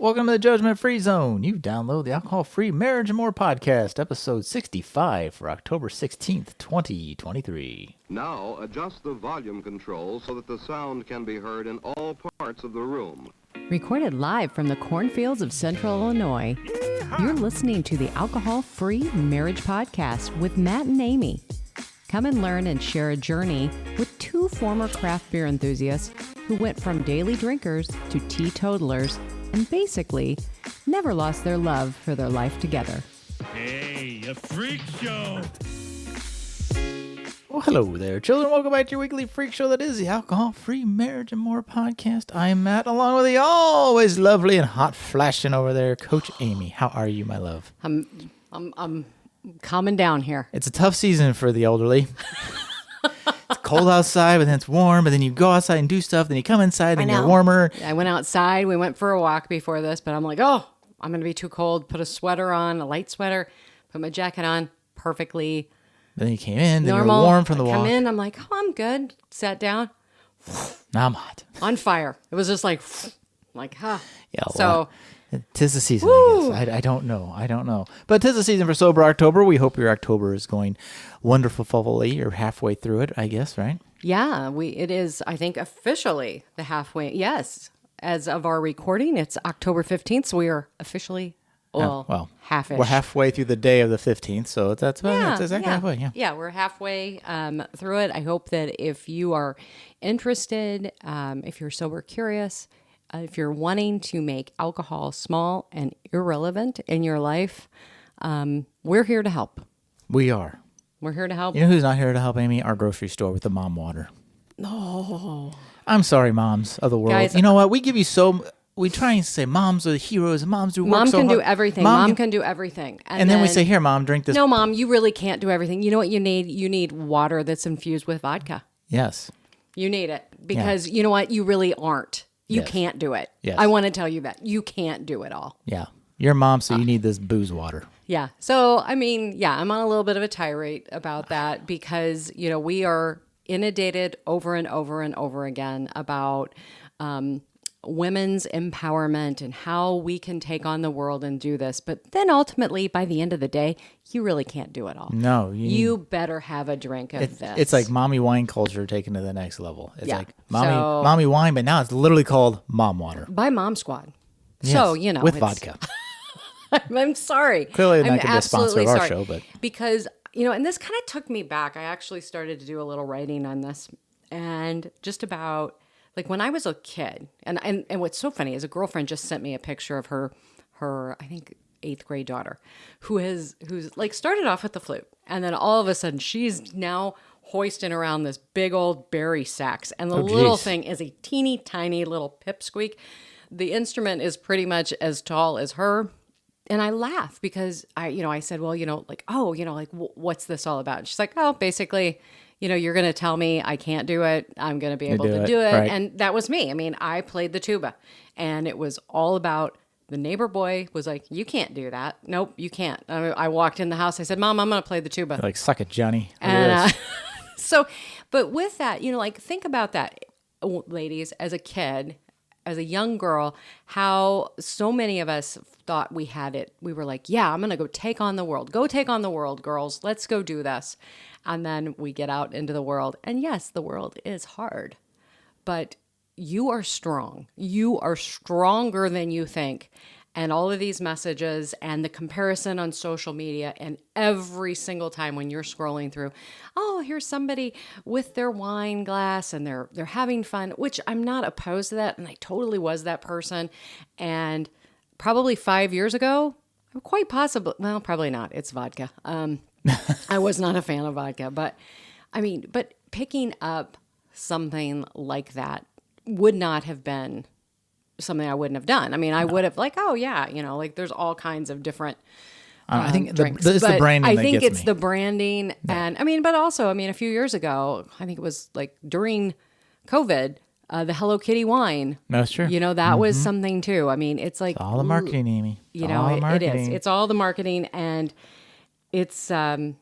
Welcome to the Judgment Free Zone. You download the Alcohol Free Marriage and More podcast, episode 65 for October 16th, 2023. Now adjust the volume control so that the sound can be heard in all parts of the room. Recorded live from the cornfields of Central Illinois, you're listening to the Alcohol Free Marriage Podcast with Matt and Amy. Come and learn and share a journey with two former craft beer enthusiasts who went from daily drinkers to teetotalers and basically never lost their love for their life together. Hey, a freak show! Well, hello there, children. Welcome back to your weekly freak show that is the Alcohol Free Marriage and More podcast. I'm Matt, along with the always lovely and hot flashing over there, Coach Amy. How are you, my love? I'm calming down here. It's a tough season for the elderly. It's cold outside, but then it's warm, but then you go outside and do stuff, then you come inside and you're warmer. I went outside. We went for a walk before this, but I'm like, oh, I'm going to be too cold. Put a sweater on, a light sweater, put my jacket on perfectly. Then you came in, then normal. You're warm from the walk. Come in, I'm like, oh, I'm good. Sat down. Now I'm hot. On fire. It was just like, huh. Yeah, so... Tis the season, I guess. I don't know. But tis the season for Sober October. We hope your October is going wonderfully. You're halfway through it, I guess, right? Yeah, it is, I think, officially the halfway. Yes. As of our recording, it's October 15th, so we are officially, half-ish. We're halfway through the day of the 15th, so that's exactly halfway, yeah. Yeah, we're halfway through it. I hope that if you are interested, if you're sober curious, if you're wanting to make alcohol small and irrelevant in your life, we're here to help. We are. We're here to help. You know who's not here to help, Amy? Our grocery store with the mom water. Oh. I'm sorry, moms of the world. Guys, you know what? We try and say moms are the heroes and moms do work Mom so can hard. do everything. Mom can do everything. And then we say, here, Mom, drink this. No, Mom, you really can't do everything. You know what you need? You need water that's infused with vodka. Yes. You need it because you know what? You really aren't. You can't do it. Yes. I want to tell you that. You can't do it all. Yeah. You're a mom, so you need this booze water. Yeah. So, I mean, yeah, I'm on a little bit of a tirade about that because, we are inundated over and over and over again about women's empowerment and how we can take on the world and do this. But then ultimately, by the end of the day, you really can't do it all. No. You better have a drink of this. It's like mommy wine culture taken to the next level. It's like So- mommy wine, but now it's literally called mom water. By Mom Squad. Yes, So, with vodka. I'm sorry. Clearly not I'm going to be a sponsor of absolutely our sorry. show, but Because, and this kind of took me back. I actually started to do a little writing on this. And just about, like, when I was a kid, and what's so funny is a girlfriend just sent me a picture of her I think, 8th grade daughter, who's like started off with the flute. And then all of a sudden, she's now hoisting around this big old berry sax. And the little thing is a teeny tiny little pipsqueak. The instrument is pretty much as tall as her. And I laugh because I said, well, what's this all about? And she's like, oh, basically, you're going to tell me I can't do it. I'm going to be able to do it. Right. And that was me. I mean, I played the tuba and it was all about the neighbor boy was like, you can't do that. Nope, you can't. I walked in the house. I said, Mom, I'm going to play the tuba. You're like, suck it, Johnny. And but with that, think about that, ladies, as a kid, as a young girl, how so many of us thought we had it. We were like, yeah, I'm going to go take on the world. Go take on the world, girls. Let's go do this. And then we get out into the world. And yes, the world is hard, but you are strong. You are stronger than you think. And all of these messages and the comparison on social media and every single time when you're scrolling through, oh, here's somebody with their wine glass and they're having fun, which I'm not opposed to that. And I totally was that person. And probably 5 years ago, quite possibly, well, probably not. It's vodka. I was not a fan of vodka, but picking up something like that would not have been something I wouldn't have done. I mean, I would have there's all kinds of different I think drinks. it's the branding I that think gets it's me. the branding. And but also, a few years ago, I think it was like during COVID, the Hello Kitty wine. That's true. That was something too. It's like all the marketing, Amy. It is. It's all the marketing. And it's, I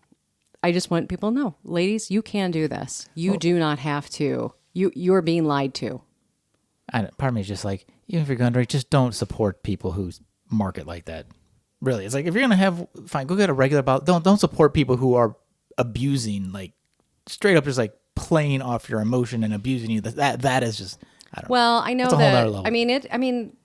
just want people to know, ladies, you can do this. You do not have to. You're being lied to. Part of me is just like, even if you're going to drink, just don't support people who market like that. Really, it's like if you're gonna have, fine, go get a regular bottle. Don't support people who are abusing, like straight up, just like playing off your emotion and abusing you. That is just, I don't know. Well, I know That's a whole that. nother level. I mean,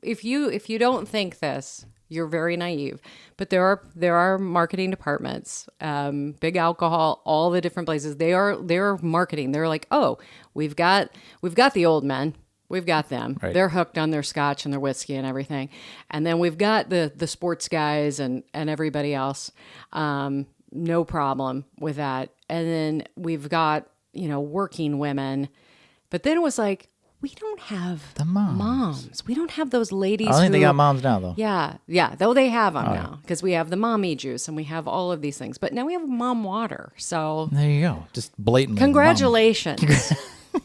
if you don't think this, you're very naive. But there are marketing departments, big alcohol, all the different places. They're marketing. They're like, oh, we've got the old men. We've got them. Right. They're hooked on their scotch and their whiskey and everything. And then we've got the sports guys and everybody else. No problem with that. And then we've got, working women. But then it was like, we don't have The moms. We don't have those ladies I don't think they who- got moms now, though. Yeah. Though they have them now, because we have the mommy juice and we have all of these things. But now we have mom water. So There you go. Just blatantly. congratulations.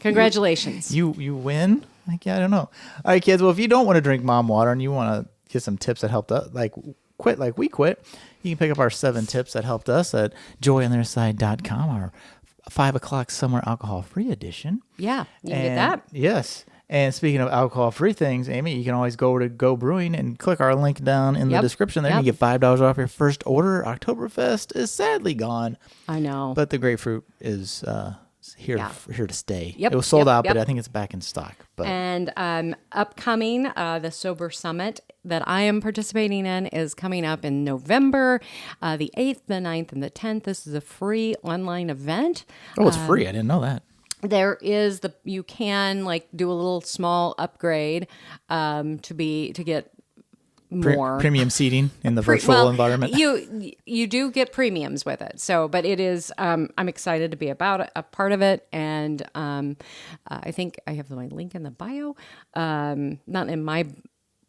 Congratulations. You win? Like, yeah, I don't know. All right, kids. Well, if you don't want to drink mom water and you want to get some tips that helped us, like quit like we quit, you can pick up our 7 tips that helped us at joyontheotherSide.com, our 5 o'clock summer alcohol-free edition. Yeah, you can And get that. Yes. And speaking of alcohol-free things, Amy, you can always go over to Go Brewing and click our link down in the Yep. description there. Yep. And you get $5 off your first order. Oktoberfest is sadly gone, I know. but the grapefruit is here Yeah. here to stay. Yep, It was sold yep, out, but yep. I think it's back in stock. But And upcoming, the Sober Summit that I am participating in is coming up in November, the 8th, the 9th, and the 10th. This is a free online event. it's free. I didn't know that. There is you can do a little small upgrade to get more Premium seating in the virtual environment. You do get premiums with it. So, but it is. I'm excited to be a part of it, and I think I have my link in the bio. Not in my.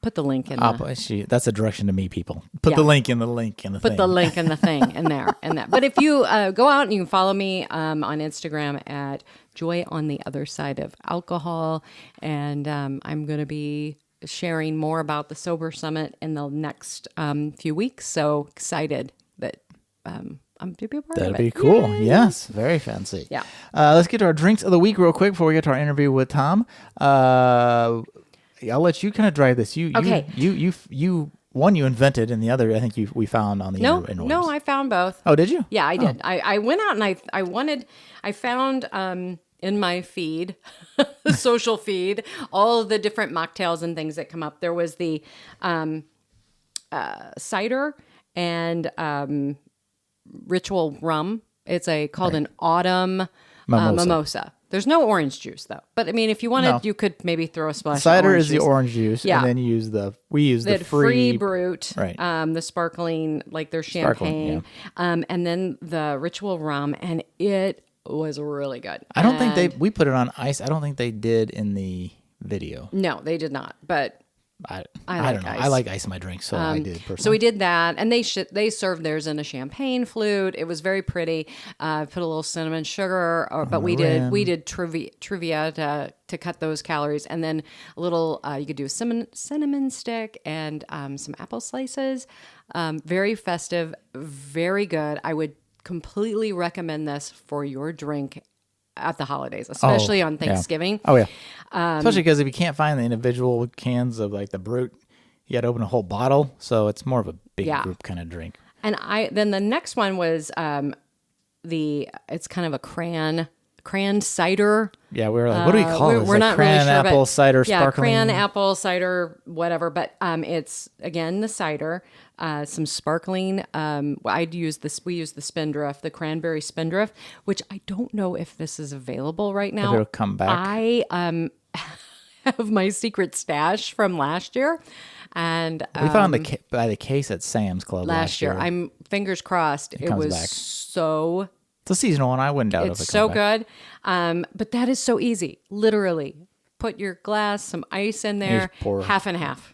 Put the link in. That's a direction to me, people. Put the link in the link in the thing. Put the link in the thing in there and that. But if you go out and you can follow me on Instagram at Joy on the Other Side of Alcohol, and I'm going to be sharing more about the Sober Summit in the next few weeks. So excited that I'm to be a part of it. That'd be cool. Yes, very fancy. Yeah. Let's get to our drinks of the week real quick before we get to our interview with Tom. I'll let you kind of drive this. Okay. You one you invented, and the other I think we found on the interwebs. No, I found both. Oh, did you? Yeah, I did. I went out and I found in my feed, the social feed, all of the different mocktails and things that come up. There was the cider and ritual rum. It's called an autumn mimosa. There's no orange juice though. But I mean, if you wanted, you could maybe throw a splash. Cider of orange is juice. the orange juice, Yeah. and then we use the free brute, right. The sparkling, like their Sparkling, champagne, and then the ritual rum, and it was really good. I don't think we put it on ice. I don't think they did in the video. No, they did not. But I like don't know. ice. I like ice in my drink, so I did personally. so we did that, and they served theirs in a champagne flute. It was very pretty. Put a little cinnamon sugar, but we did trivia to cut those calories, and then a little. You could do a cinnamon stick and some apple slices. Very festive, very good. I would completely recommend this for your drink at the holidays, especially on Thanksgiving. Yeah. Oh yeah, especially because if you can't find the individual cans of like the brute, you got to open a whole bottle. So it's more of a big group kind of drink. And then the next one was it's kind of a cran cider. Yeah, we were like, what do we call this? We're like not cran really sure. apple cider yeah, sparkling. cran apple cider, whatever. But it's again the cider, some sparkling. We use the Spindrift, the cranberry Spindrift, which I don't know if this is available right now. It'll come back. I have my secret stash from last year, and We found by the case at Sam's Club last year. I'm fingers crossed. It comes was back. so. It's a seasonal one. I wouldn't doubt It's if it so comes back. good. But that is so easy. Literally, put your glass, some ice in there, just pour. half and half,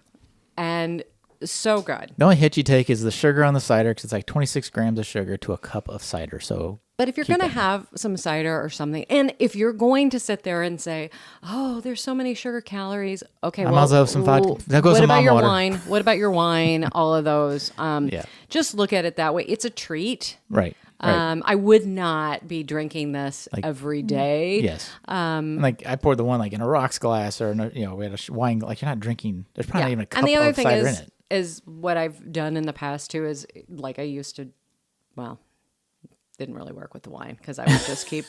and so good. The only hit you take is the sugar on the cider because it's like 26 grams of sugar to a cup of cider. So But if you're going to have some cider or something, and if you're going to sit there and say, "Oh, there's so many sugar calories," okay, I might as well have some vodka. That goes what in about mom your water. wine? What about your wine? All of those. Yeah. Just look at it that way. It's a treat. right. Right. I would not be drinking this Like- every day. Yes. And like I poured the one like in a rocks glass or, we had a wine, like you're not drinking, there's probably not even a cup And the other of thing cider in it. is what I've done in the past too is like I used to, well, didn't really work with the wine because I would just keep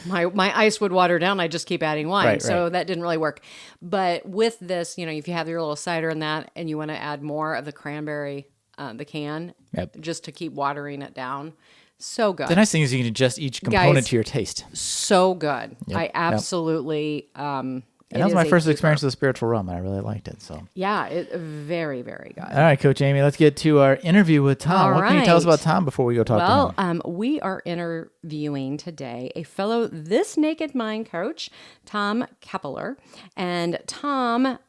my ice would water down. I just keep adding wine. Right, So right. that didn't really work. But with this, if you have your little cider in that and you want to add more of the cranberry, the can, Yep. just to keep watering it down. So good. The nice thing is you can adjust each component Guys, to your taste. So good. Yep, I yep. absolutely, And that was my first experience with spiritual rum, and I really liked it. So, yeah, very, very good. all right, Coach Amy, let's get to our interview with Tom. All What can you tell us right. about Tom before we go talk to him? We are interviewing today a fellow This Naked Mind coach, Tom Keppeler. And Tom,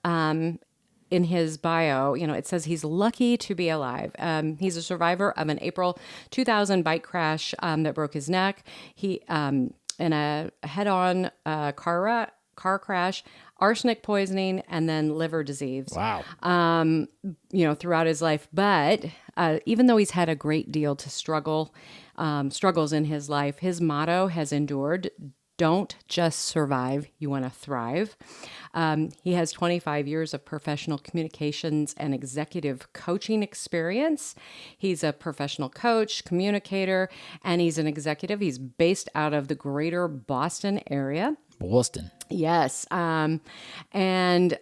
in his bio, it says he's lucky to be alive. He's a survivor of an April 2000 bike crash that broke his neck. He in a head-on car crash, arsenic poisoning, and then liver disease. Wow. Throughout his life. But even though he's had a great deal to struggles in his life, his motto has endured: don't just survive, you want to thrive. He has 25 years of professional communications and executive coaching experience. He's a professional coach, communicator, and he's an executive. He's based out of the greater Boston area. Boston. Yes. And in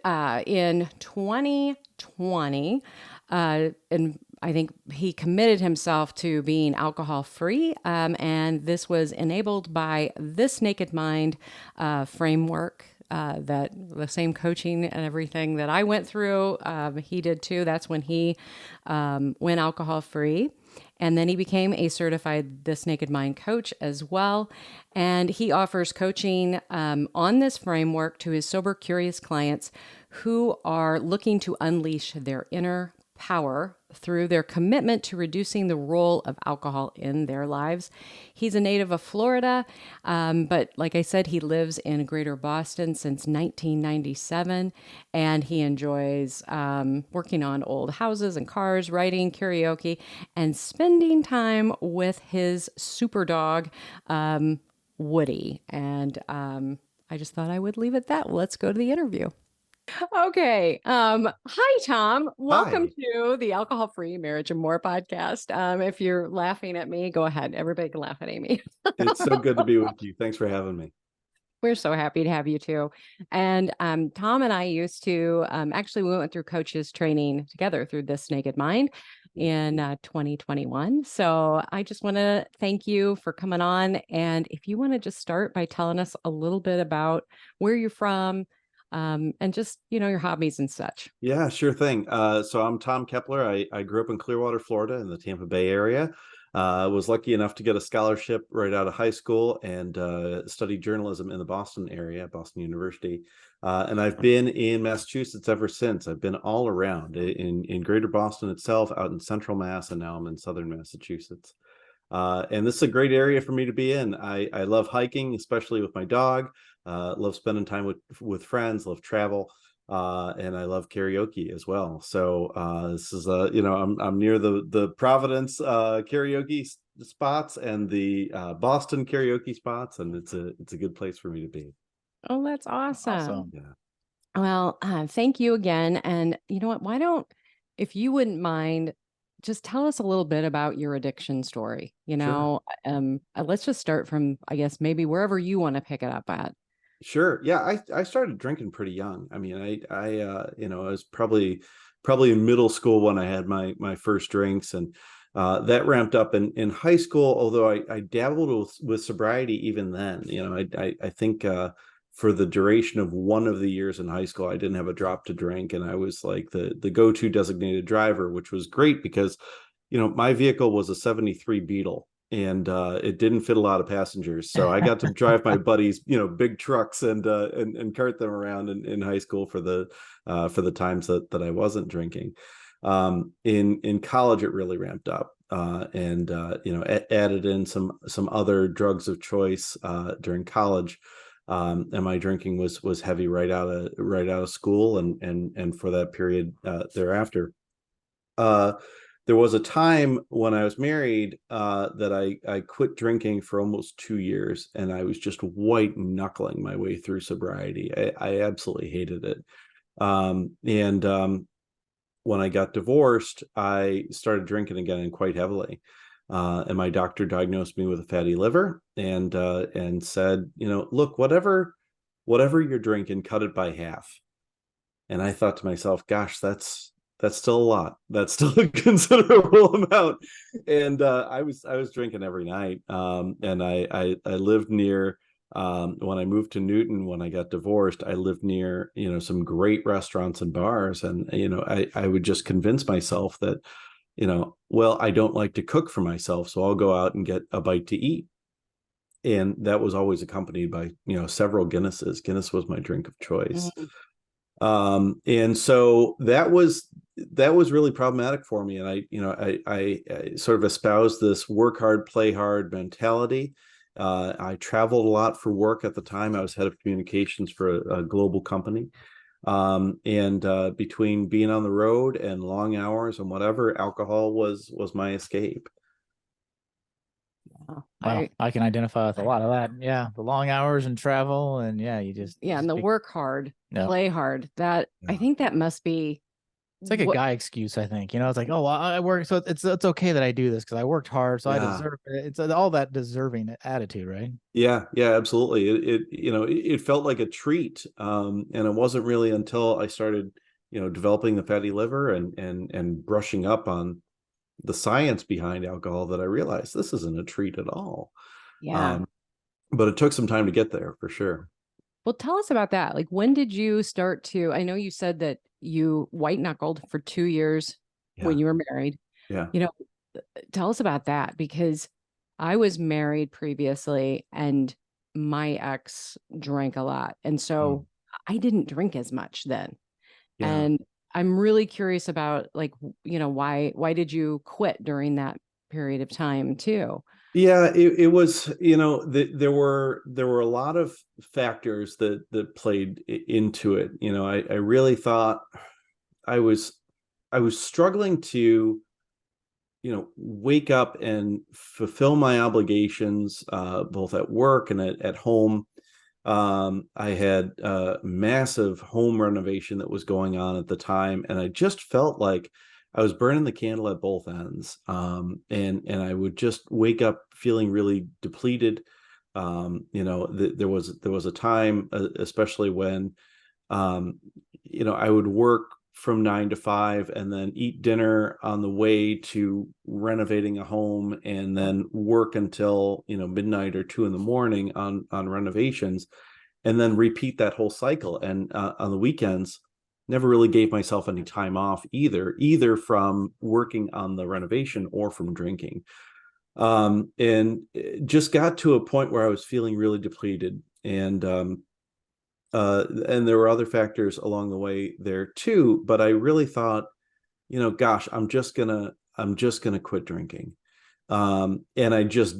2020, and I think he committed himself to being alcohol free. And this was enabled by This Naked Mind framework. That the same coaching and everything that I went through, he did too. That's when he went alcohol free. And then he became a certified This Naked Mind coach as well. And he offers coaching on this framework to his sober, curious clients who are looking to unleash their inner power through their commitment to reducing the role of alcohol in their lives. He's a native of Florida, but like I said, he lives in Greater Boston since 1997, and he enjoys working on old houses and cars, writing, karaoke, and spending time with his super dog, Woody. And I just thought I would leave it at that. Let's go to the interview. Okay. Hi, Tom. Welcome to the Alcohol Free Marriage and More podcast. If you're laughing at me, go ahead. Everybody can laugh at Amy. It's so good to be with you. Thanks for having me. We're so happy to have you too. And Tom and I used to, actually, we went through coaches training together through This Naked Mind in 2021. So I just want to thank you for coming on. And if you want to just start by telling us a little bit about where you're from, and just, your hobbies and such. Yeah, sure thing. So I'm Tom Keppeler. I grew up in Clearwater, Florida in the Tampa Bay area. Was lucky enough to get a scholarship right out of high school and studied journalism in the Boston area, Boston University. And I've been in Massachusetts ever since. I've been all around in Greater Boston itself, out in Central Mass, and now I'm in Southern Massachusetts. And this is a great area for me to be in. I love hiking, especially with my dog. Love spending time with friends, love travel, and I love karaoke as well. So this is I'm near the Providence karaoke spots and the Boston karaoke spots, and it's a good place for me to be. Oh, that's awesome. Yeah. Well, thank you again. And you know what? Why don't, if you wouldn't mind, just tell us a little bit about your addiction story. Let's just start from, I guess, maybe wherever you want to pick it up at. Sure. Yeah, I started drinking pretty young. I mean, I was probably in middle school when I had my first drinks, and that ramped up in high school. Although I dabbled with sobriety even then. I think for the duration of one of the years in high school, I didn't have a drop to drink, and I was like the go-to designated driver, which was great because my vehicle was a '73 Beetle. And it didn't fit a lot of passengers, so I got to drive my buddies, big trucks and cart them around in high school for the times that I wasn't drinking. In college, it really ramped up, and added in some other drugs of choice during college, and my drinking was heavy right out of school and for that period thereafter. there was a time when I was married that I quit drinking for almost 2 years, and I was just white knuckling my way through sobriety. I absolutely hated it. And when I got divorced, I started drinking again, and quite heavily. And my doctor diagnosed me with a fatty liver, and said, look, whatever you're drinking, cut it by half. And I thought to myself, gosh, that's still a lot. That's still a considerable amount. And I was drinking every night. And I lived near, when I moved to Newton, when I got divorced, I lived near, some great restaurants and bars. And, I would just convince myself that, well, I don't like to cook for myself, so I'll go out and get a bite to eat. And that was always accompanied by, several Guinnesses. Guinness was my drink of choice. And so that was really problematic for me. And I sort of espoused this work hard, play hard mentality. I traveled a lot for work at the time. I was head of communications for a global company. And between being on the road and long hours and whatever, alcohol was my escape. Wow, I can identify with a lot of that. Yeah, the long hours and travel, and and the work hard, play hard. That I think that must be. It's like a guy excuse, I think. It's like, oh, I work, so it's okay that I do this because I worked hard, so I deserve it. It's all that deserving attitude, right? Yeah, absolutely. It felt like a treat, and it wasn't really until I started, developing the fatty liver and brushing up on the science behind alcohol that I realized this isn't a treat at all. Yeah. But it took some time to get there, for sure. Well, tell us about that. Like, when did you start to, I know you said that you white knuckled for 2 years when you were married. Yeah. Tell us about that, because I was married previously and my ex drank a lot. And so I didn't drink as much then. Yeah. And I'm really curious about, like, why did you quit during that period of time too? Yeah, it was, there were a lot of factors that played into it. I really thought I was struggling to, wake up and fulfill my obligations, both at work and at home. I had a massive home renovation that was going on at the time, and I just felt like I was burning the candle at both ends. And I would just wake up feeling really depleted. There was a time, especially when, I would work from 9 to 5 and then eat dinner on the way to renovating a home, and then work until, midnight or 2 in the morning on renovations, and then repeat that whole cycle. And on the weekends, never really gave myself any time off either from working on the renovation or from drinking. And just got to a point where I was feeling really depleted. And there were other factors along the way there too, but I really thought, gosh, I'm just gonna quit drinking. And I just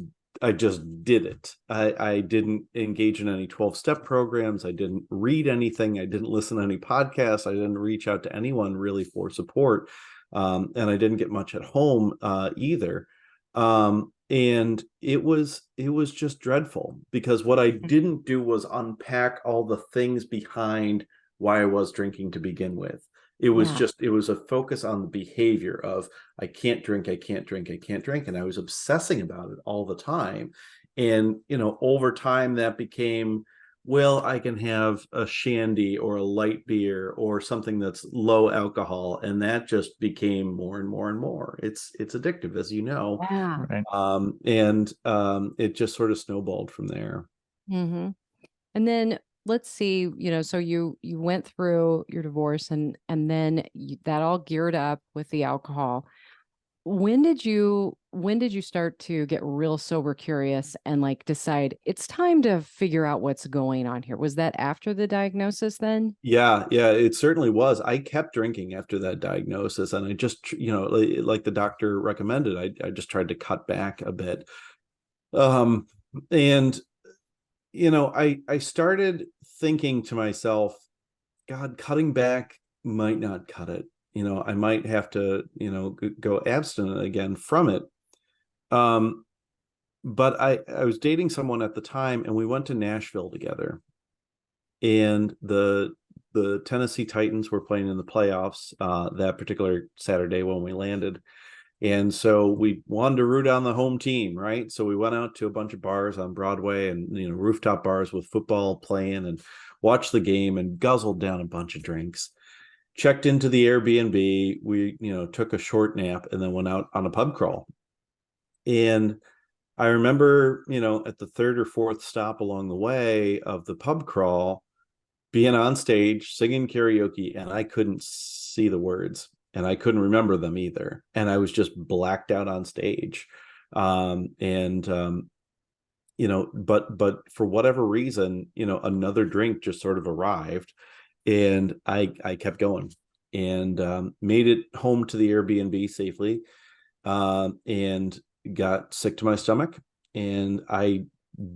did it. I didn't engage in any 12-step programs. I didn't read anything. I didn't listen to any podcasts. I didn't reach out to anyone really for support. And I didn't get much at home either. And it was just dreadful, because what I didn't do was unpack all the things behind why I was drinking to begin with. It was it was a focus on the behavior of, I can't drink, I can't drink, I can't drink. And I was obsessing about it all the time. And, over time that became, well, I can have a shandy or a light beer or something that's low alcohol. And that just became more and more and more. It's addictive, as you know. Yeah. Right. It just sort of snowballed from there. Mm-hmm. And then let's see, so you went through your divorce, and then that all geared up with the alcohol. When did you start to get real sober curious and like decide it's time to figure out what's going on here? Was that after the diagnosis then? Yeah, it certainly was. I kept drinking after that diagnosis, and I just, like the doctor recommended, I just tried to cut back a bit. And I started thinking to myself, God, cutting back might not cut it. I might have to, go abstinent again from it. But I was dating someone at the time, and we went to Nashville together, and the Tennessee Titans were playing in the playoffs that particular Saturday when we landed. And so we wanted to root on the home team, right? So we went out to a bunch of bars on Broadway and, rooftop bars with football playing, and watched the game and guzzled down a bunch of drinks. Checked into the Airbnb. We, took a short nap and then went out on a pub crawl. And I remember, at the third or fourth stop along the way of the pub crawl, being on stage singing karaoke, and I couldn't see the words, and I couldn't remember them either, and I was just blacked out on stage. But for whatever reason, another drink just sort of arrived, and I kept going, and made it home to the Airbnb safely, and got sick to my stomach, and I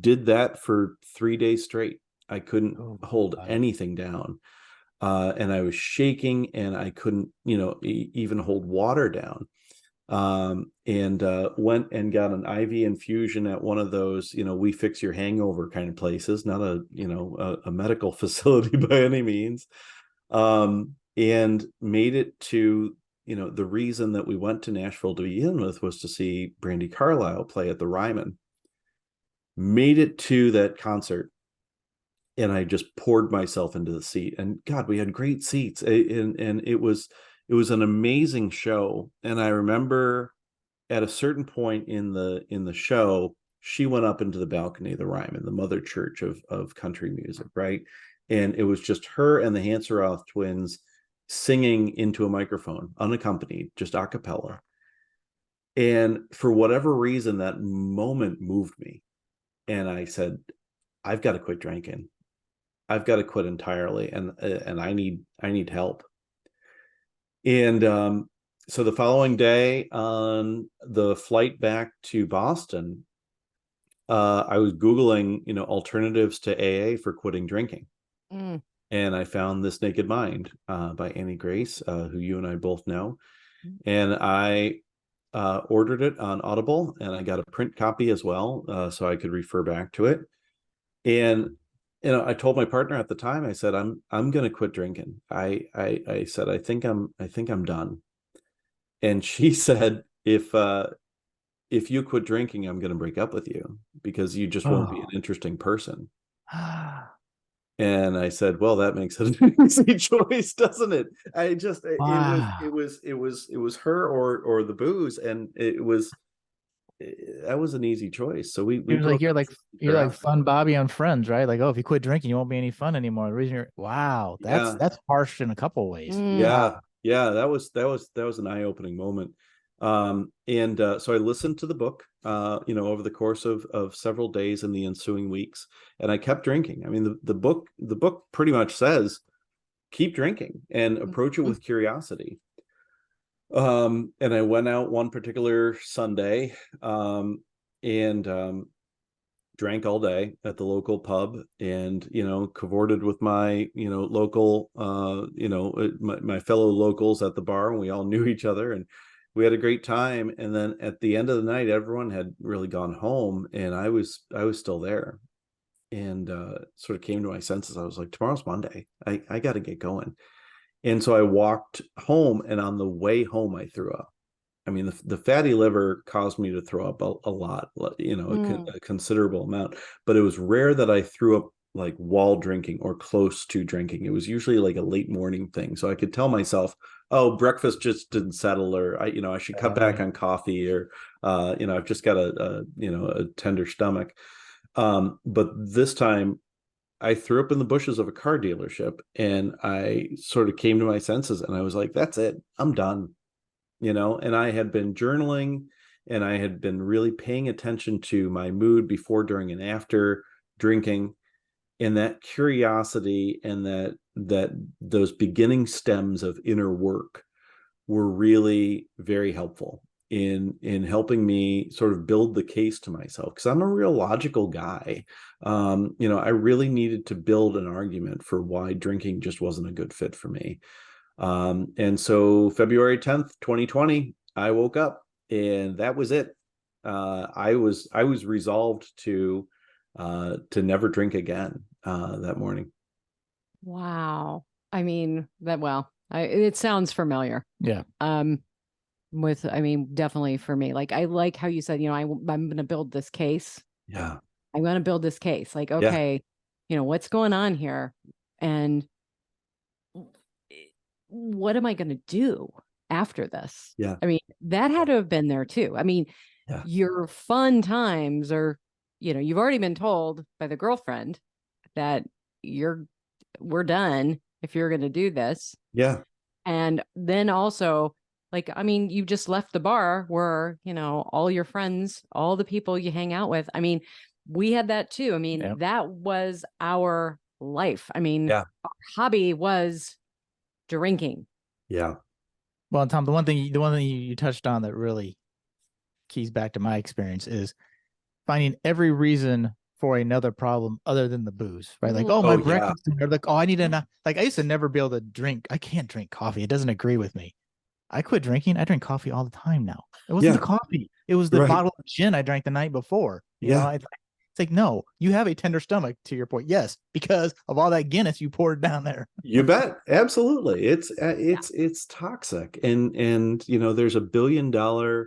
did that for 3 days straight. I couldn't hold anything down. And I was shaking, and I couldn't, even hold water down. And went and got an IV infusion at one of those, we fix your hangover kind of places, not a medical facility by any means. And made it to, the reason that we went to Nashville to begin with was to see Brandi Carlile play at the Ryman. Made it to that concert, and I just poured myself into the seat, and God, we had great seats, and it was an amazing show. And I remember at a certain point in the show, she went up into the balcony of the Ryman, the mother church of country music, right? And it was just her and the Hanseroth twins singing into a microphone, unaccompanied, just a cappella. And for whatever reason, that moment moved me, and I said, I've got to quit drinking. I've got to quit entirely, and I need help. And so the following day, on the flight back to Boston, I was Googling, alternatives to AA for quitting drinking. And I found This Naked Mind by Annie Grace, who you and I both know. And I ordered it on Audible, and I got a print copy as well, so I could refer back to it. And I told my partner at the time, I said, I'm going to quit drinking. I said, I think I'm done. And she said, if you quit drinking, I'm going to break up with you, because you just won't be an interesting person. And I said, well, that makes it an easy choice, doesn't it? I just, it was her or the booze. And that was an easy choice. So we It was like you're like Fun Bobby on Friends, right? Like, oh, if you quit drinking, you won't be any fun anymore. The reason that's harsh in a couple of ways. Yeah, that was an eye-opening moment. So I listened to the book, over the course of several days in the ensuing weeks, and I kept drinking. I mean, the book pretty much says, keep drinking and approach it with curiosity. And I went out one particular Sunday, and drank all day at the local pub, and cavorted with my local my fellow locals at the bar, and we all knew each other, and we had a great time. And then at the end of the night, everyone had really gone home, and I was still there, and sort of came to my senses. I was like, tomorrow's Monday. I got to get going. And so I walked home, and on the way home, I threw up. I mean, the fatty liver caused me to throw up a lot, a considerable amount, but it was rare that I threw up like while drinking or close to drinking. It was usually like a late morning thing. So I could tell myself, oh, breakfast just didn't settle, or I should cut back on coffee, or, I've just got a tender stomach. But this time I threw up in the bushes of a car dealership, and I sort of came to my senses, and I was like, that's it. I'm done. And I had been journaling, and I had been really paying attention to my mood before, during, and after drinking. And that curiosity and that those beginning stems of inner work were really very helpful in helping me sort of build the case to myself, because I'm a real logical guy. I really needed to build an argument for why drinking just wasn't a good fit for me. And so February 10th, 2020, I woke up and that was it. I was resolved to never drink again that morning. Wow. I mean, it sounds familiar. Yeah. I mean, definitely for me. Like, I like how you said, I'm going to build this case. Yeah. I'm going to build this case. Like, Yeah. okay, what's going on here? And what am I going to do after this? Yeah. I mean, that had to have been there too. I mean, Yeah. your fun times are, you've already been told by the girlfriend that we're done if you're going to do this. Yeah. And then also, like, I mean, you just left the bar where, all your friends, all the people you hang out with. I mean, we had that too. I mean, Yep. that was our life. I mean, Yeah. our hobby was drinking. Yeah. Well, Tom, the one thing you touched on that really keys back to my experience is finding every reason for another problem other than the booze, right? Like, oh, my Oh, yeah. breakfast, or like, oh, I need to, like, I used to never be able to drink. I can't drink coffee. It doesn't agree with me. I quit drinking. I drink coffee all the time now. It wasn't the Yeah. coffee. It was the Right. bottle of gin I drank the night before. Yeah. It's like, no, you have a tender stomach, to your point. Yes, because of all that Guinness you poured down there. You bet. Absolutely. It's toxic. And there's $1 billion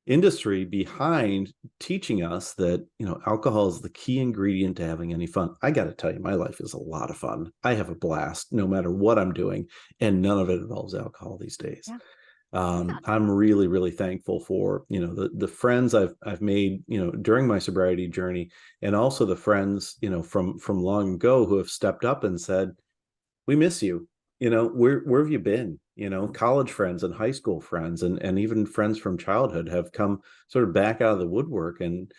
industry behind teaching us that, alcohol is the key ingredient to having any fun. I got to tell you, my life is a lot of fun. I have a blast no matter what I'm doing, and none of it involves alcohol these days. Yeah. I'm really, really thankful for, the friends I've made, during my sobriety journey, and also the friends, from long ago who have stepped up and said, we miss you. Where have you been? College friends and high school friends and even friends from childhood have come sort of back out of the woodwork and,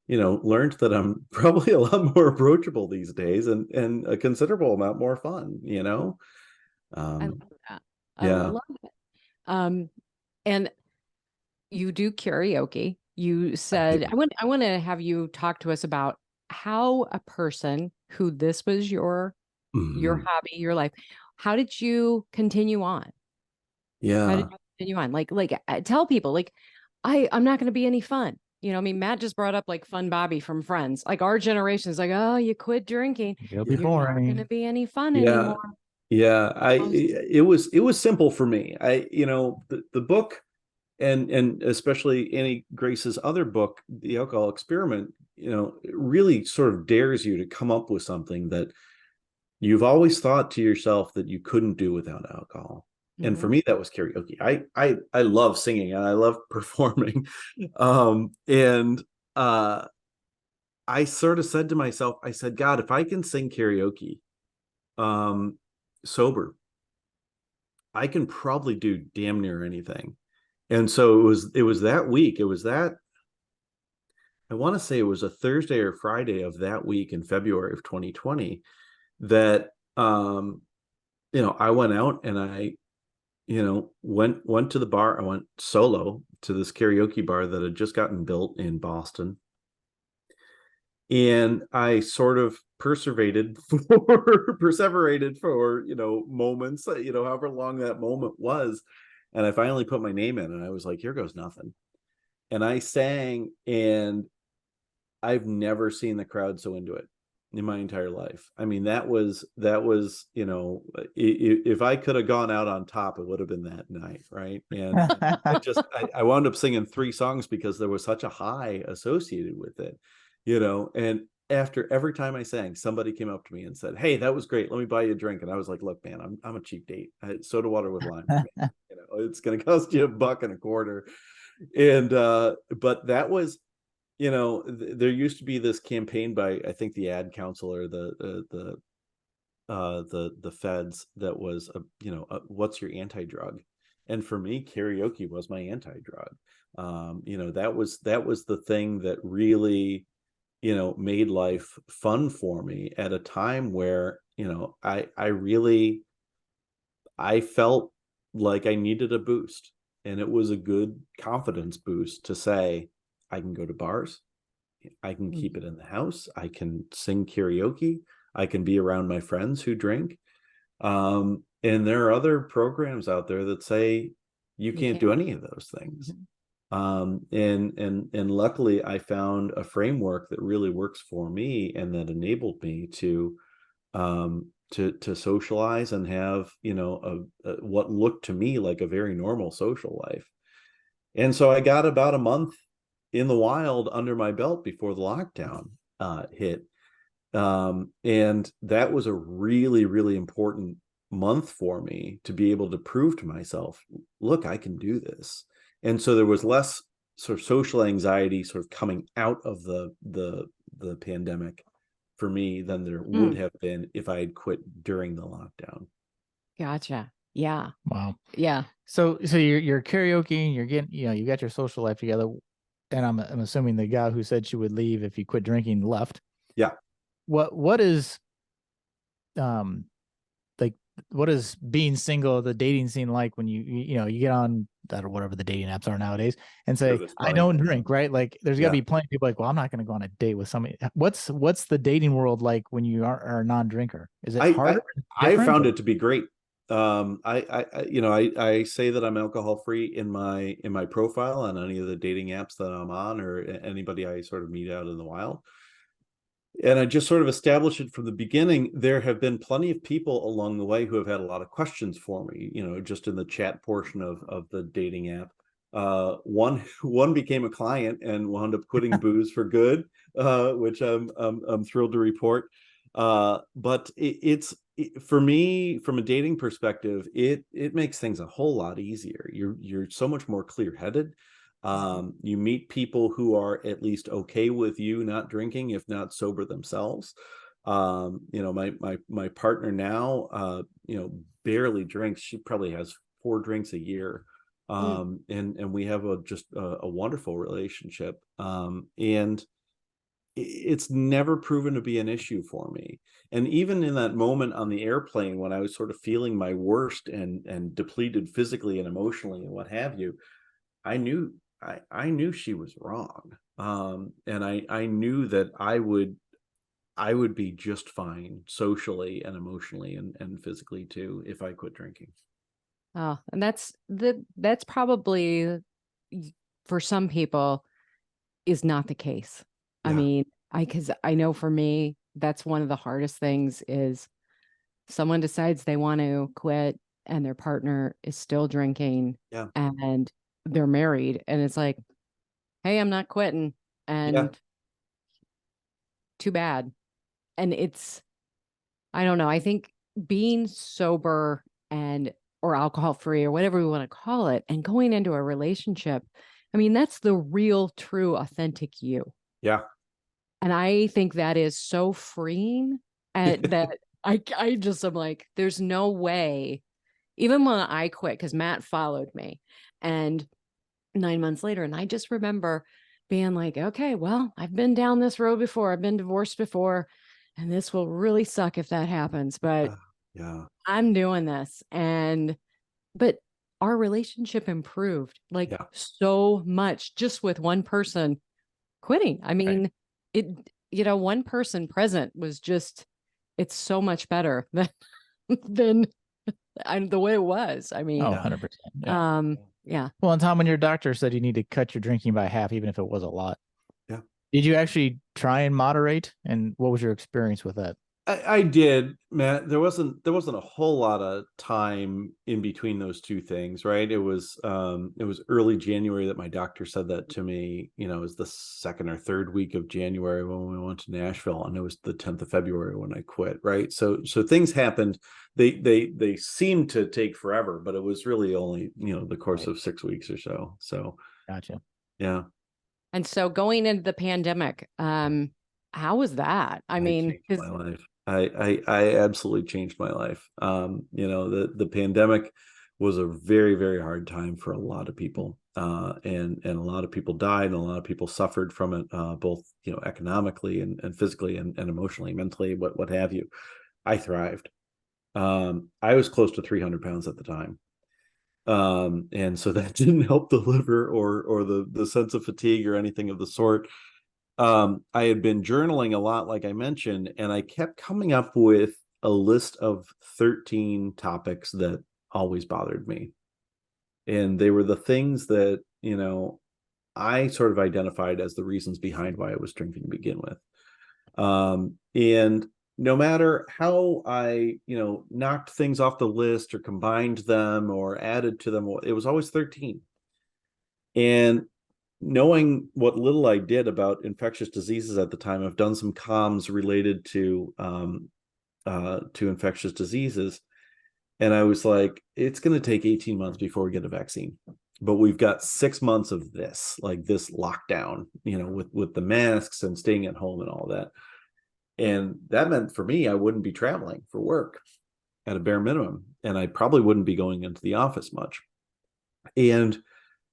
learned that I'm probably a lot more approachable these days and a considerable amount more fun, I love that. I yeah. love it. And you do karaoke. You said, I want to have you talk to us about how a person who this was your hobby, your life, how did you continue on? How did Yeah. you continue on? Like tell people, like, I'm not going to be any fun. I mean, Matt just brought up like Fun Bobby from Friends. Like, our generation is like, oh, you quit drinking. It'll be You're not going to boring. be any fun Yeah. anymore. Yeah. It was simple for me. The book and especially Annie Grace's other book, The Alcohol Experiment, it really sort of dares you to come up with something that you've always thought to yourself that you couldn't do without alcohol. And for me, that was karaoke. I love singing and I love performing. And I sort of said to myself, I said, God, if I can sing karaoke sober, I can probably do damn near anything. And so it was that week. It was that, I want to say it was a Thursday or Friday of that week in February of 2020 that I went out and I went to the bar. I went solo to this karaoke bar that had just gotten built in Boston. And I sort of perseverated for moments, however long that moment was. And I finally put my name in and I was like, here goes nothing. And I sang, and I've never seen the crowd so into it in my entire life. I mean, that was, if I could have gone out on top, it would have been that night. Right. And I wound up singing 3 songs because there was such a high associated with it, and after every time I sang, somebody came up to me and said, hey, that was great. Let me buy you a drink. And I was like, look, man, I'm a cheap date. Soda water with lime. It's going to cost you $1.25. And, but that was, there used to be this campaign by, I think, the ad council or the feds that was, what's your anti-drug? And for me, karaoke was my anti-drug. That was the thing that really, made life fun for me at a time where, I felt like I needed a boost, and it was a good confidence boost to say, I can go to bars, I can keep it in the house, I can sing karaoke, I can be around my friends who drink. And there are other programs out there that say you You can't do can't. any of those things. And luckily I found a framework that really works for me and that enabled me to socialize and have, what looked to me like a very normal social life. And so I got about a month in the wild under my belt before the lockdown hit. And that was a really, really important month for me to be able to prove to myself, look, I can do this. And so there was less sort of social anxiety sort of coming out of the pandemic for me than there would Mm, have been if I had quit during the lockdown. gotcha. Yeah. Wow. Yeah. So you're karaoke, you're getting, you got your social life together, and I'm assuming the guy who said she would leave if you quit drinking left. Yeah. What is um like what is being single, the dating scene like when you get on that or whatever the dating apps are nowadays and Yeah, say, there's I plenty. don't drink, right? Like there's gotta Yeah. be plenty of people like, well, I'm not gonna go on a date with somebody. What's the dating world like when you are a non-drinker? Is it I, harder, I different? found it to be great. I say that I'm alcohol free in my profile on any of the dating apps that I'm on, or anybody I sort of meet out in the wild. And I just sort of established it from the beginning. There have been plenty of people along the way who have had a lot of questions for me, just in the chat portion of the dating app. One became a client and wound up quitting booze for good, which I'm thrilled to report. But for me, from a dating perspective, it makes things a whole lot easier. You're so much more clear-headed. You meet people who are at least okay with you not drinking, if not sober themselves. My partner now, barely drinks. She probably has 4 drinks a year. Mm, And we have just a wonderful relationship. And it's never proven to be an issue for me. And even in that moment on the airplane when I was sort of feeling my worst and depleted physically and emotionally and what have you, I knew I knew she was wrong. And I knew that I would be just fine socially and emotionally and physically too if I quit drinking. oh, and that's probably for some people is not the case. I Yeah. mean, because I know for me, that's one of the hardest things is someone decides they want to quit and their partner is still drinking Yeah. and they're married and it's like, hey, I'm not quitting. Yeah. And too bad. And I don't know. I think being sober and or alcohol free or whatever we want to call it and going into a relationship, I mean, that's the real, true, authentic you. Yeah. And I think that is so freeing and that I just am like, there's no way, even when I quit, because Matt followed me and 9 months later, and I just remember being like, okay, well, I've been down this road before. I've been divorced before, and this will really suck if that happens, but Yeah. I'm doing this. But our relationship improved like Yeah. so much just with one person quitting. I Right. mean, it, one person present was just, it's so much better than, than the way it was. I Oh, mean, 100%. Yeah. yeah. Well, and Tom, when your doctor said you need to cut your drinking by half, even if it was a lot, Yeah. did you actually try and moderate? And what was your experience with that? I did, Matt. There wasn't a whole lot of time in between those two things, right? It was early January that my doctor said that to me. It was the second or third week of January when we went to Nashville, and it was the 10th of February when I quit, right? So things happened. They seemed to take forever, but it was really only, the course Right. of 6 weeks or so. So Gotcha. yeah, And so going into the pandemic, how was that? I I mean, changed my because life. I absolutely changed my life. The pandemic was a very, very hard time for a lot of people. And a lot of people died and a lot of people suffered from it, both, economically and physically and emotionally, mentally, what have you. I thrived. I was close to 300 pounds at the time. And so that didn't help the liver or the sense of fatigue or anything of the sort. I had been journaling a lot, like I mentioned, and I kept coming up with a list of 13 topics that always bothered me. And they were the things that, I sort of identified as the reasons behind why I was drinking to begin with. And no matter how I, knocked things off the list or combined them or added to them, it was always 13. And knowing what little I did about infectious diseases at the time, I've done some comms related to infectious diseases. And I was like, it's going to take 18 months before we get a vaccine. But we've got 6 months of this lockdown, with the masks and staying at home and all that. And that meant for me, I wouldn't be traveling for work at a bare minimum. And I probably wouldn't be going into the office much. And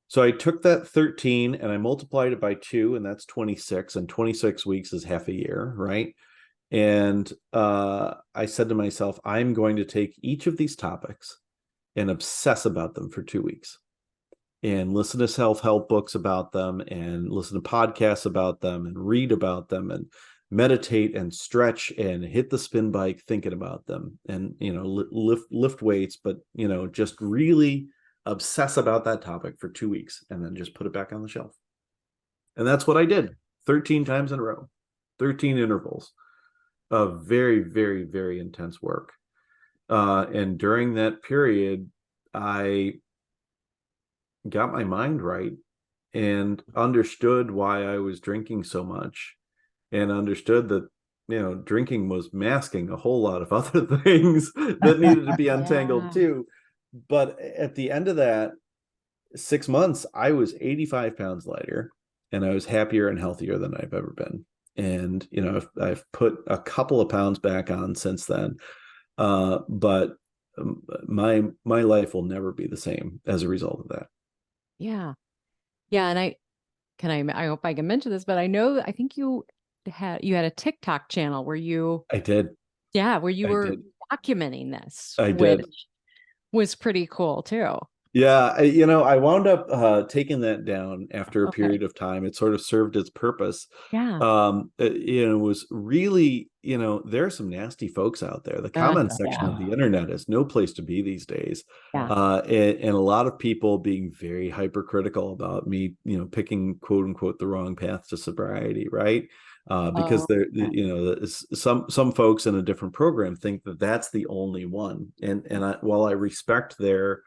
so I took that 13 and I multiplied it by 2, and that's 26. And 26 weeks is half a year, right? And I said to myself, I'm going to take each of these topics and obsess about them for 2 weeks and listen to self-help books about them and listen to podcasts about them and read about them and meditate and stretch and hit the spin bike thinking about them and, lift weights, but, just really obsess about that topic for 2 weeks and then just put it back on the shelf. And that's what I did 13 times in a row, 13 intervals of very, very, very intense work. And during that period, I got my mind right and understood why I was drinking so much and understood that, drinking was masking a whole lot of other things that needed to be untangled too. But at the end of that 6 months, I was 85 pounds lighter and I was happier and healthier than I've ever been. And, I've put a couple of pounds back on since then. But my life will never be the same as a result of that. Yeah. Yeah. And I hope I can mention this, but I think you had a TikTok channel where you I did. where you I were did. documenting this, I which did. was pretty cool too. Yeah, I wound up taking that down after a Okay. period of time. It sort of served its purpose. Yeah. It was really, there are some nasty folks out there. The comment section of the internet is no place to be these days. Yeah. And a lot of people being very hypercritical about me, picking quote unquote the wrong path to sobriety, right? Because some folks in a different program think that that's the only one. And while I respect their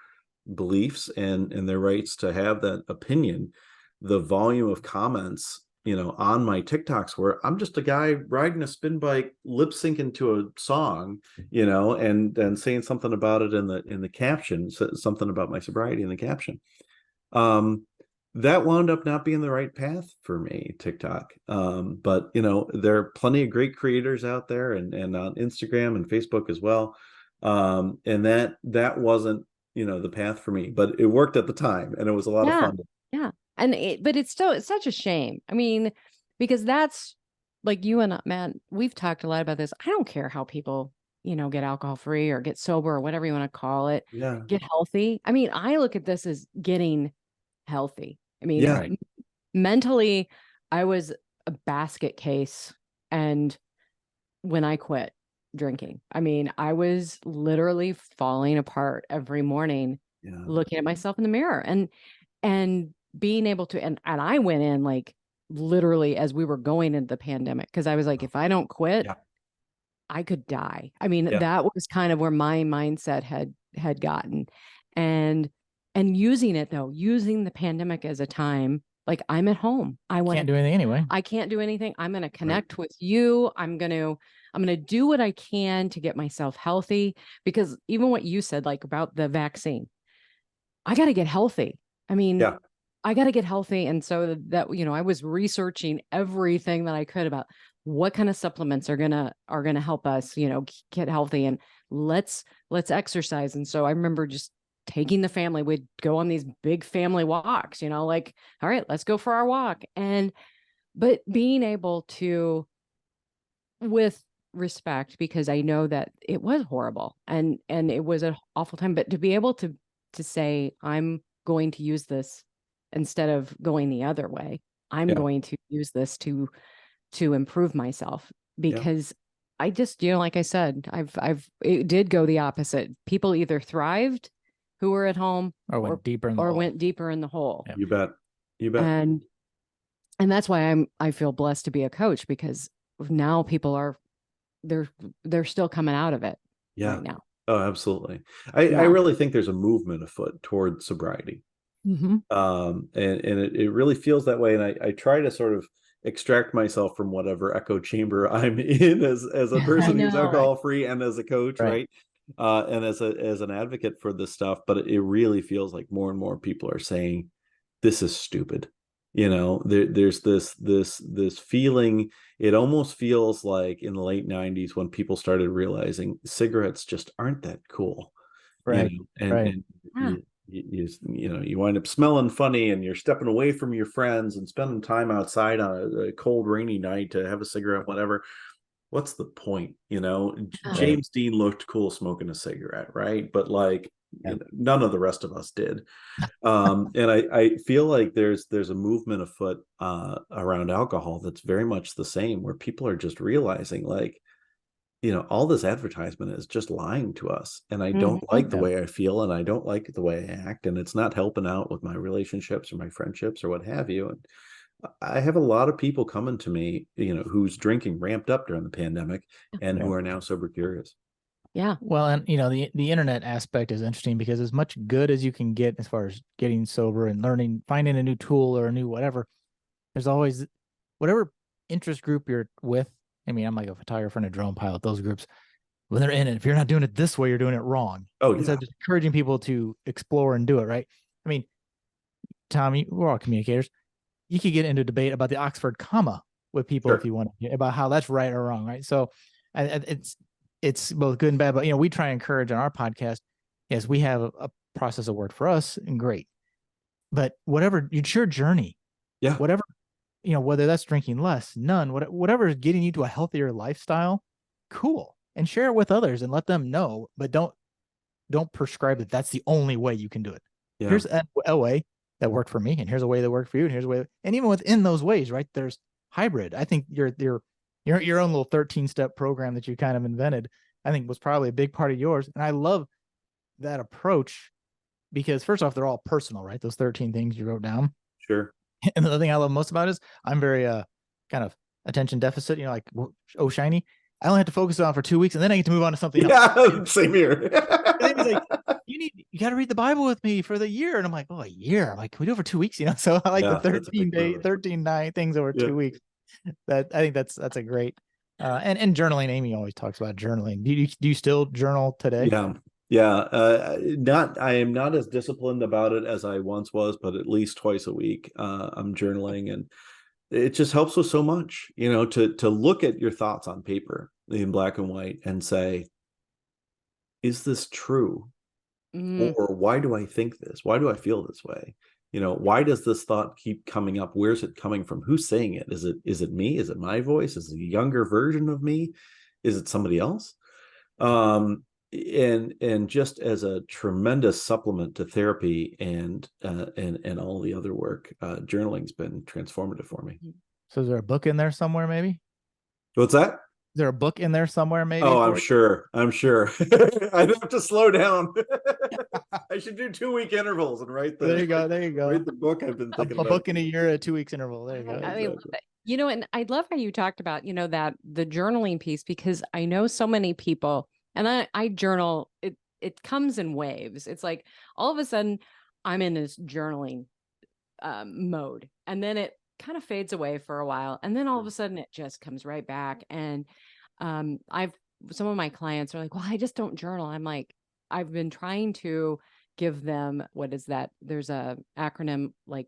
beliefs and their rights to have that opinion, the volume of comments on my TikToks where I'm just a guy riding a spin bike lip syncing to a song, and then saying something about it in the caption, something about my sobriety in the caption, that wound up not being the right path for me, TikTok. But there are plenty of great creators out there and on Instagram and Facebook as well. And that wasn't the path for me, but it worked at the time and it was a lot of fun. Yeah. But it's such a shame. I mean, because that's like you and Matt, we've talked a lot about this. I don't care how people, get alcohol free or get sober or whatever you want to call it. Yeah. Get healthy. I mean, I look at this as getting healthy. I mean, mentally, I was a basket case. And when I quit drinking, I mean, I was literally falling apart every morning, looking at myself in the mirror and being able to, and I went in like literally as we were going into the pandemic, because I was like, if I don't quit, I could die. I mean, that was kind of where my mindset had gotten. And using the pandemic as a time, like I'm at home. Can't do anything anyway. I can't do anything. I'm going to connect with you. I'm going to do what I can to get myself healthy, because even what you said, like about the vaccine, I got to get healthy. I mean, I got to get healthy. And so that, I was researching everything that I could about what kind of supplements are going to help us, get healthy, and let's exercise. And so I remember just taking the family, we'd go on these big family walks, like, all right, let's go for our walk. But being able to, with respect, because I know that it was horrible and it was an awful time, but to be able to say, I'm going to use this instead of going the other way. I'm going to use this to improve myself, because I just, like I said, it did go the opposite. People either thrived who were at home Or went deeper in the hole. went deeper in the hole. Yeah. You bet. You bet. And that's why I feel blessed to be a coach, because now people are, they're still coming out of it right now. Oh, absolutely. I really think there's a movement afoot toward sobriety. Mm-hmm. And it really feels that way. And I try to sort of extract myself from whatever echo chamber I'm in as a person who's alcohol free and as a coach, right? And as an advocate for this stuff. But it really feels like more and more people are saying, this is stupid. There's this feeling. It almost feels like in the late 90s when people started realizing cigarettes just aren't that cool. Right. And you wind up smelling funny, and you're stepping away from your friends and spending time outside on a cold, rainy night to have a cigarette, whatever. What's the point? James Dean looked cool smoking a cigarette, right? But none of the rest of us did. And I feel like there's a movement afoot around alcohol that's very much the same, where people are just realizing all this advertisement is just lying to us, and I don't like the way I feel, and I don't like the way I act, and it's not helping out with my relationships or my friendships or what have you. And I have a lot of people coming to me, whose drinking ramped up during the pandemic and who are now sober curious. Yeah. Well, and the internet aspect is interesting, because as much good as you can get as far as getting sober and learning, finding a new tool or a new whatever, there's always whatever interest group you're with. I mean, I'm like a photographer and a drone pilot. Those groups, when they're in it, if you're not doing it this way, you're doing it wrong. Instead of just encouraging people to explore and do it, right? I mean, Tommy, we're all communicators. You could get into debate about the Oxford comma with people if you want to, about how that's right or wrong, right? So it's both good and bad, but we try and encourage on our podcast. Yes, we have a process that worked for us, and great. But whatever, it's your journey. Yeah. Whatever, whether that's drinking less, none, whatever is getting you to a healthier lifestyle, cool. And share it with others and let them know, but don't prescribe that that's the only way you can do it. Yeah. Here's a way that worked for me, and here's a way that worked for you, and here's a way, and even within those ways, right, there's hybrid. I think your own little 13-step program that you kind of invented, I think was probably a big part of yours. And I love that approach, because first off, they're all personal, right? Those 13 things you wrote down. Sure. And the other thing I love most about it is I'm very kind of attention deficit, like, oh, shiny. I only have to focus on it for 2 weeks, and then I get to move on to something else. Yeah, same here. And he's like, you got to read the Bible with me for the year. And I'm like, a year? I'm like, can we do it for 2 weeks? So I like the 13 things over 2 weeks. That I think that's a great and journaling. Amy always talks about journaling. Do you still journal today? Yeah. I am not as disciplined about it as I once was, but at least twice a week I'm journaling, and it just helps with so much, to look at your thoughts on paper in black and white and say, is this true? Or why do I think this? Why do I feel this way? Why does this thought keep coming up? Where's it coming from? Who's saying it? Is it me? Is it my voice? Is it a younger version of me? Is it somebody else? And just as a tremendous supplement to therapy and all the other work, journaling's been transformative for me. So is there a book in there somewhere, maybe? What's that? Is there a book in there somewhere, maybe? Oh, I'm sure. I don't have to slow down. I should do 2-week intervals and write the. There you go. Write the book I've been thinking about. A book in a year, a 2 weeks interval. There you go. I love it. And I love how you talked about, that the journaling piece, because I know so many people, and I journal, it comes in waves. It's like all of a sudden I'm in this journaling mode, and then it kind of fades away for a while, and then all of a sudden it just comes right back. And some of my clients are like, well, I just don't journal. I'm like, I've been trying to give them, what is that? There's a acronym like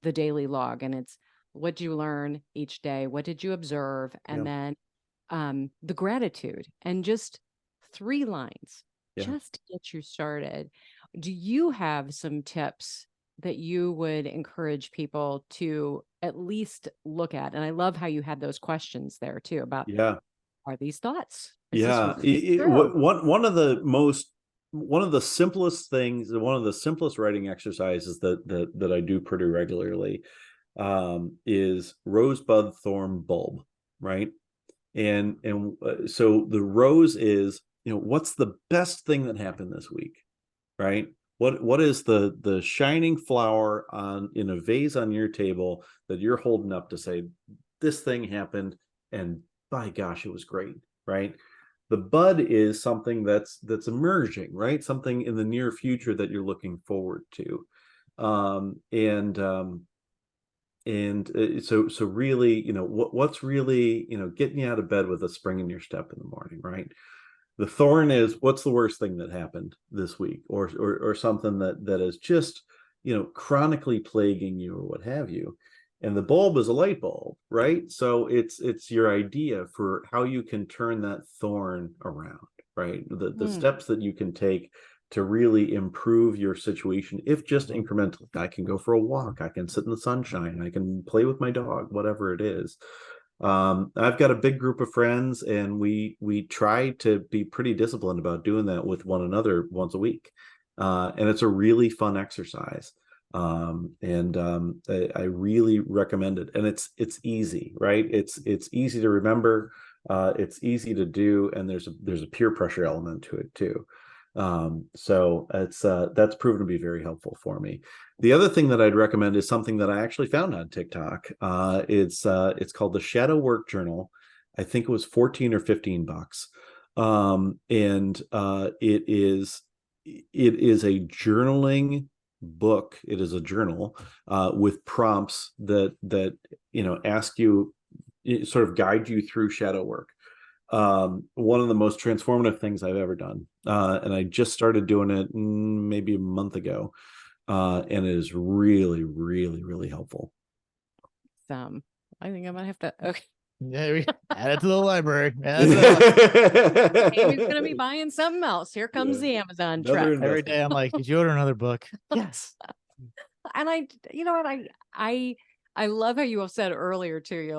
the daily log, and it's what did you learn each day? What did you observe? And then the gratitude, and just 3 lines just to get you started. Do you have some tips that you would encourage people to at least look at? And I love how you had those questions there too about, are these thoughts? One of the simplest things, one of the simplest writing exercises that I do pretty regularly is rosebud thorn bulb, right? So the rose is, what's the best thing that happened this week, right? What is the shining flower in a vase on your table that you're holding up to say, this thing happened, and by gosh, it was great, right? The bud is something that's emerging, right? Something in the near future that you're looking forward to. So really, what's really, getting you out of bed with a spring in your step in the morning, right? The thorn is, what's the worst thing that happened this week, or something that is just, chronically plaguing you or what have you. And the bulb is a light bulb, right? So it's your idea for how you can turn that thorn around, right? The steps that you can take to really improve your situation, if just incrementally. I can go for a walk, I can sit in the sunshine, I can play with my dog, whatever it is. I've got a big group of friends, and we try to be pretty disciplined about doing that with one another once a week. And it's a really fun exercise. I really recommend it. And it's easy, right? It's easy to remember. It's easy to do, and there's a peer pressure element to it too. So that's proven to be very helpful for me. The other thing that I'd recommend is something that I actually found on TikTok. It's called the Shadow Work Journal. I think it was 14 or 15 bucks. It is a journaling book. It is a journal with prompts that ask you, sort of guide you through shadow work. One of the most transformative things I've ever done. And I just started doing it maybe a month ago. And it is really, really, really helpful. I think I'm gonna have to. Okay. Yeah, we add it to the library. Amy's gonna be buying something else. Here comes the Amazon truck. Every day I'm like, did you order another book? Yes. And you know what, I love how you said earlier too. You're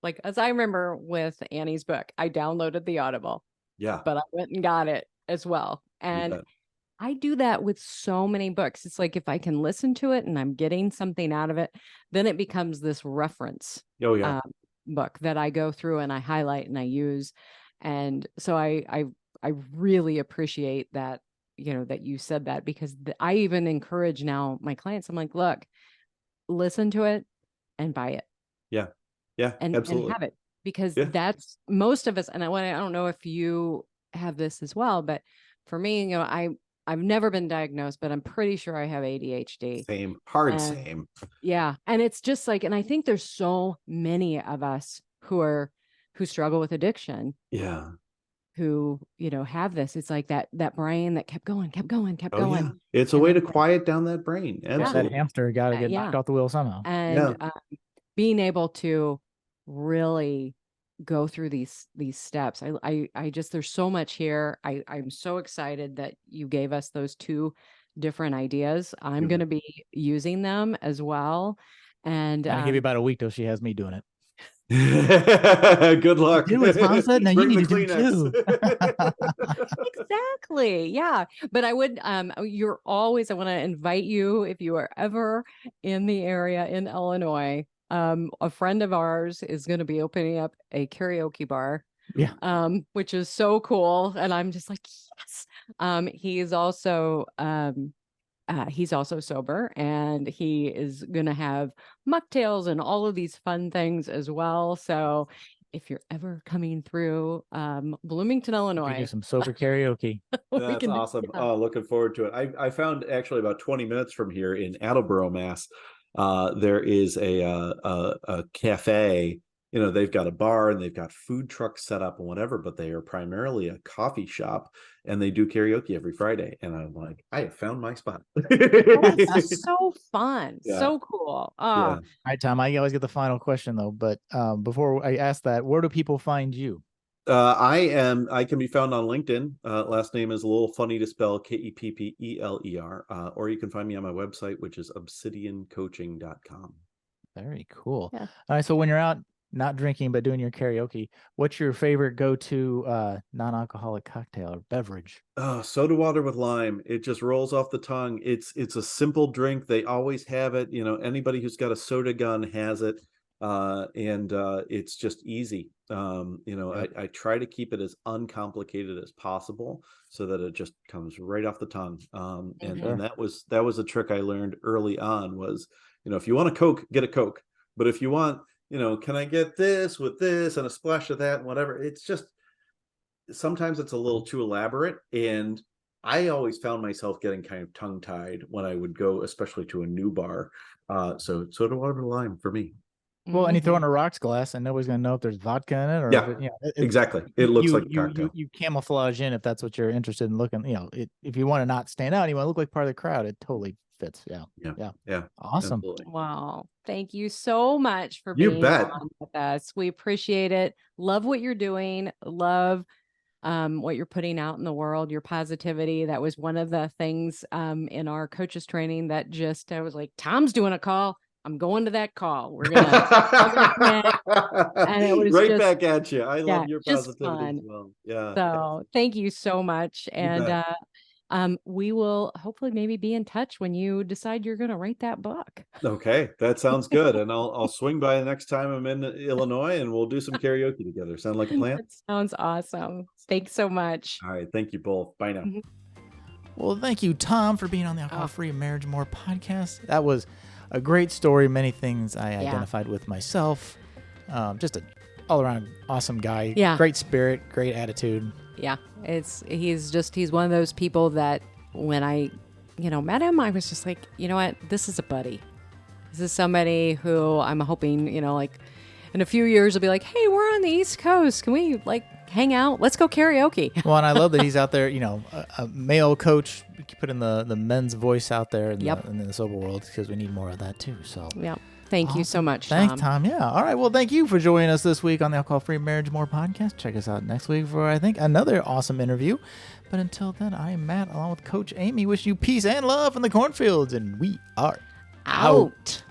like, as I remember with Annie's book, I downloaded the Audible. Yeah. But I went and got it as well. And I do that with so many books. It's like, if I can listen to it and I'm getting something out of it, then it becomes this reference book that I go through and I highlight and I use. And so I really appreciate that, that you said that, because I even encourage now my clients. I'm like, look, listen to it and buy it. Yeah. Yeah, and absolutely. have it, because that's most of us. And I don't know if you have this as well, but for me, I've never been diagnosed, but I'm pretty sure I have ADHD. Same. Same. Yeah. And it's just like, and I think there's so many of us who struggle with addiction. Yeah. Who, have this. It's like that brain that kept going. Yeah. It's a way to quiet down that brain. Absolutely. That hamster got to get knocked off the wheel somehow. And being able to really go through these steps. I just, there's so much here. I'm so excited that you gave us those two different ideas. I'm going to be using them as well. And I'll give you about a week till she has me doing it. Good luck. Do what Tom said. Now you need to do too. Exactly. Yeah. But I would, I want to invite you, if you are ever in the area in Illinois, a friend of ours is going to be opening up a karaoke bar. Yeah. Which is so cool. And I'm just like, yes. He's also sober, and he is going to have mocktails and all of these fun things as well. So if you're ever coming through Bloomington, Illinois, do some sober karaoke. That's awesome. Oh, looking forward to it. I found actually about 20 minutes from here in Attleboro, Mass. There is a cafe. They've got a bar and they've got food trucks set up and whatever, but they are primarily a coffee shop, and they do karaoke every Friday. And I'm like, I have found my spot. That's so fun. Yeah. So cool. All right, Tom, I always get the final question though, but before I ask that, where do people find you? I can be found on LinkedIn. Last name is a little funny to spell, Keppeler. Or you can find me on my website, which is obsidiancoaching.com. Very cool. Yeah. All right. So when you're out not drinking, but doing your karaoke, what's your favorite go-to non-alcoholic cocktail or beverage? Soda water with lime. It just rolls off the tongue. It's a simple drink. They always have it. Anybody who's got a soda gun has it. and it's just easy. I try to keep it as uncomplicated as possible so that it just comes right off the tongue. And that was a trick I learned early on was, if you want a Coke, get a Coke. But if you want, can I get this with this and a splash of that and whatever, it's just, sometimes it's a little too elaborate. And I always found myself getting kind of tongue tied when I would go, especially to a new bar. So soda water lime for me. Well, and you throw in a rocks glass, and nobody's gonna know if there's vodka in it, or Yeah, if it, exactly. It looks like a you cocktail. you camouflage in if that's what you're interested in looking. If you want to not stand out, and you want to look like part of the crowd, it totally fits. Yeah. Awesome. Absolutely. Wow. Thank you so much for You being bet. on with us. We appreciate it. Love what you're doing. Love what you're putting out in the world, your positivity. That was one of the things in our coaches training that just, I was like, Tom's doing a call. I'm going to that call. We're going to, and it was right just, back at you. I love your just positivity fun. as well. Yeah. So thank you so much. You And bet. we will hopefully maybe be in touch when you decide you're going to write that book. Okay, that sounds good. And I'll swing by the next time I'm in Illinois and we'll do some karaoke together. Sound like a plan? That sounds awesome. Thanks so much. All right. Thank you both. Bye now. Well, thank you, Tom, for being on the Alcohol-Free Marriage More podcast. That was a great story. Many things I identified with myself. Just an all-around awesome guy. Yeah. Great spirit, great attitude. Yeah, he's one of those people that when I, met him, I was just like, you know what, this is a buddy. This is somebody who I'm hoping, like in a few years will be like, hey, we're on the East Coast. Can we hang out? Let's go karaoke. Well, and I love that he's out there, a male coach, putting the men's voice out there in the sober world, because we need more of that too. So yeah. Thank you so much, Thanks, Tom. Yeah. All right. Well, thank you for joining us this week on the Alcohol-Free Marriage More podcast. Check us out next week for, I think, another awesome interview. But until then, I'm Matt, along with Coach Amy. Wish you peace and love in the cornfields, and we are out.